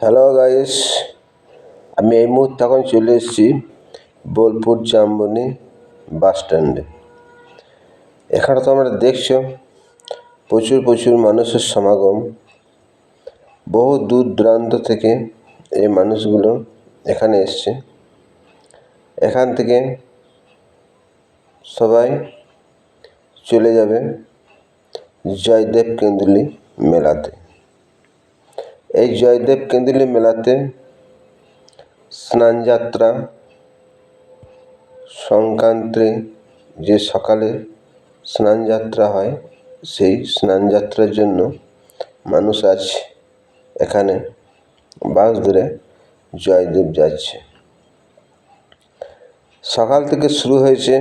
Hello guys, আমি এই মুহূর্তে এখন চলে এসেছি বোলপুর জামবনি বাস স্ট্যান্ডে। এখানে তোমরা দেখছো প্রচুর মানুষের সমাগম। বহু দূর দূরান্ত থেকে এই মানুষগুলো এখানে এসছে। এখান থেকে সবাই চলে যাবে জয়দেব কেন্দ্রলি মেলাতে। এই জয়দেব কেন্দ্রলি মেলাতে স্নানযাত্রা সংক্রান্তি যে সকালে স্নানযাত্রা হয়, সেই স্নানযাত্রার জন্য মানুষ আজ এখানে বাস ধরে জয়দেব যাচ্ছে। সকাল থেকে শুরু হয়েছে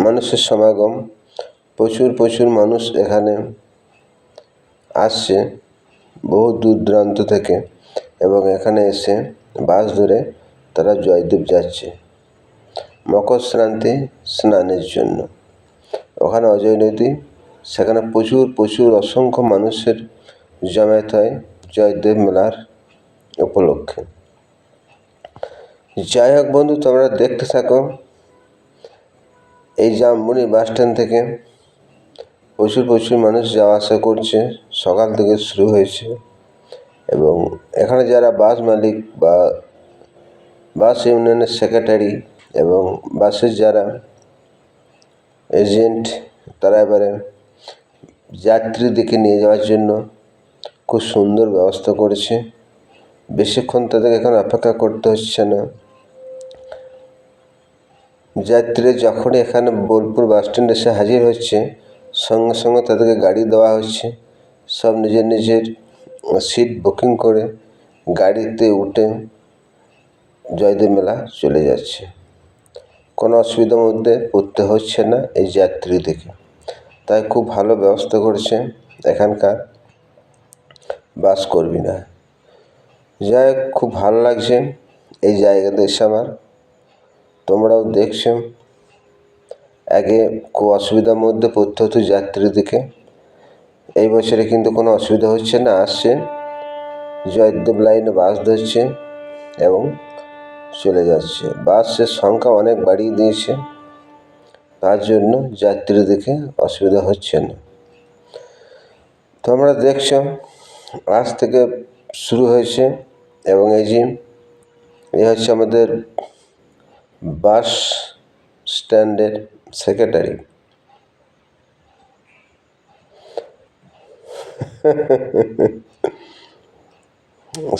মানুষের সমাগম। প্রচুর মানুষ এখানে আসছে বহু দূর দূরান্ত থেকে, এবং এখানে এসে বাস ধরে তারা জয়দেব যাচ্ছে মকর সংক্রান্তি স্নানের জন্য। ওখানে অজয় নদী, সেখানে প্রচুর অসংখ্য মানুষের জমায়েত হয় জয়দেব মেলার উপলক্ষে। যাই হোক বন্ধু, তোমরা দেখতে থাকো। এই জামবনি বাস স্ট্যান্ড থেকে প্রচুর মানুষ যাওয়া আসা করছে, সকাল থেকে শুরু হয়েছে। এবং এখানে যারা বাস মালিক বা বাস ইউনিয়নের সেক্রেটারি এবং বাসের যারা এজেন্ট, তারা এবারে যাত্রীদেরকে নিয়ে যাওয়ার জন্য খুব সুন্দর ব্যবস্থা করেছে। বেশিক্ষণ তাদের এখানে অপেক্ষা করতে হচ্ছে না। যাত্রীরা যখনই এখানে বোলপুর বাস স্ট্যান্ডে এসে হাজির হচ্ছে, সঙ্গে তাদেরকে গাড়ি দেওয়া হচ্ছে। সব নিজের সিট বুকিং করে গাড়িতে উঠে জয়দেব মেলা চলে যাচ্ছে। কোনো অসুবিধার মধ্যে পড়তে হচ্ছে না এই যাত্রীদেরকে। তাই খুব ভালো ব্যবস্থা করেছে এখানকার বাস কর্মীরা। যাই হোক, খুব ভালো লাগছে এই জায়গাতে এসে আমার। তোমরাও দেখছো, আগে খুব অসুবিধার মধ্যে পড়তে হতো যাত্রীদেরকে। এই বছরে কিন্তু কোনো অসুবিধা হচ্ছে না। আসছে জয়দেব লাইনে বাস ধরছে এবং চলে যাচ্ছে। বাসের সংখ্যা অনেক বাড়িয়ে দিয়েছে, তার জন্য যাত্রীদেরকে অসুবিধা হচ্ছে না। তোমরা দেখছো আজ থেকে শুরু হয়েছে, এবং এই হচ্ছে আমাদের বাস স্ট্যান্ডের সেক্রেটারি।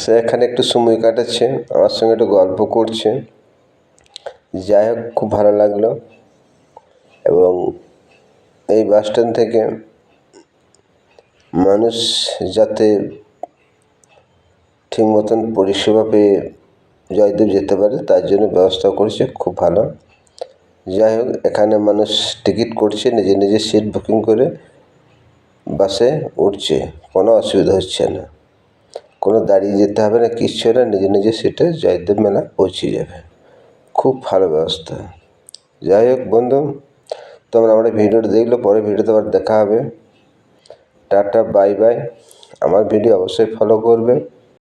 সে এখানে একটু সময় কাটাচ্ছে, আমার সঙ্গে একটু গল্প করছে। যাই হোক, খুব ভালো লাগলো। এবং এই বাস স্ট্যান্ড থেকে মানুষ যাতে ঠিক মতন পরিষেবা পেয়ে জয়দেব যেতে পারে, তার জন্য ব্যবস্থা করেছে, খুব ভালো। যাই হোক, এখানে মানুষ টিকিট করছে, নিজের সিট বুকিং করে বাসে উঠছে। কোনো অসুবিধা হচ্ছে না, কোনো দাঁড়িয়ে যেতে হবে না, কিচ্ছু না। নিজের সিটে জয়দেব মেলা পৌঁছে যাবে। খুব ভালো ব্যবস্থা। যাই হোক বন্ধু, তোমরা আমার ভিডিওটা দেখলে, পরে ভিডিওতে আবার দেখা হবে। Tata, bye bye. আমার ভিডিও অবশ্যই ফলো করবে।